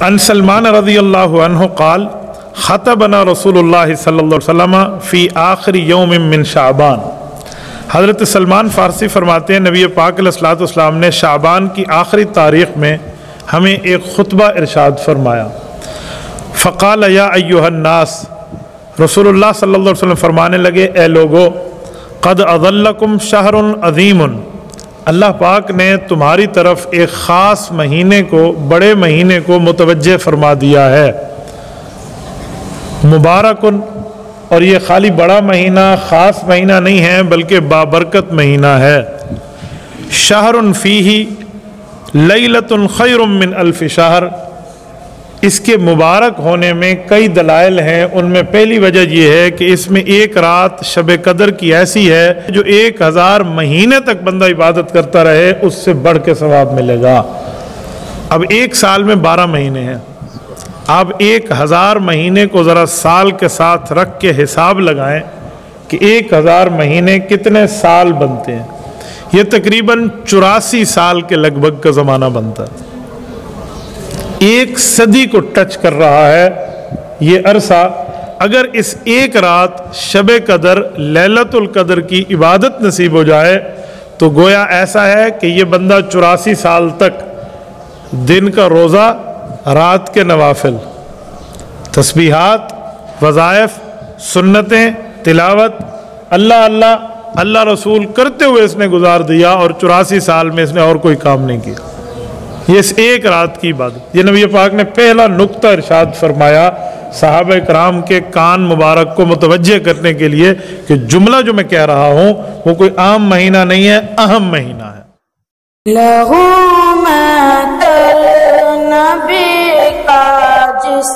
ان سلمان رضی اللہ عنہ قال خطبنا رسول اللہ صلی اللہ علیہ وسلم فی آخر یوم من شعبان۔ حضرت سلمان فارسی فرماتے ہیں نبی پاک علیہ الصلوۃ والسلام نے شعبان کی آخری تاریخ میں ہمیں ایک خطبہ ارشاد فرمایا۔ فقال یا ایھا الناس، رسول اللہ صلی اللہ علیہ وسلم فرمانے لگے اے لوگو، قد اضلکم شہر عظیم، اللہ پاک نے تمہاری طرف ایک خاص مہینے کو، بڑے مہینے کو متوجہ فرما دیا ہے، مبارکن، اور یہ خالی بڑا مہینہ، خاص مہینہ نہیں ہے بلکہ بابرکت مہینہ ہے، شہر فیہ لیلۃ خیر من الف شہر، اس کے مبارک ہونے میں کئی دلائل ہیں۔ ان میں پہلی وجہ یہ ہے کہ اس میں ایک رات شب قدر کی ایسی ہے جو 1000 مہینے تک بندہ عبادت کرتا رہے اس سے بڑھ کے ثواب ملے گا۔ اب ایک سال میں 12 مہینے ہیں، آپ 1000 مہینے کو ذرا سال کے ساتھ رکھ کے حساب لگائیں کہ 1000 مہینے کتنے سال بنتے ہیں۔ یہ تقریباً 84 سال کے لگ بھگ کا زمانہ بنتا ہے، 1 صدی کو ٹچ کر رہا ہے یہ عرصہ۔ اگر اس ایک رات شب قدر، لیلۃ القدر کی عبادت نصیب ہو جائے تو گویا ایسا ہے کہ یہ بندہ 84 سال تک دن کا روزہ، رات کے نوافل، تسبیحات، وظائف، سنتیں، تلاوت، اللہ اللہ اللہ رسول کرتے ہوئے اس نے گزار دیا، اور 84 سال میں اس نے اور کوئی کام نہیں کیا۔ یہ اس ایک رات کی عبادت، یہ نبی پاک نے پہلا نقطہ ارشاد فرمایا صحابہ کرام کے کان مبارک کو متوجہ کرنے کے لیے کہ جملہ جو میں کہہ رہا ہوں وہ کوئی عام مہینہ نہیں ہے، اہم مہینہ ہے۔ نبی کا جس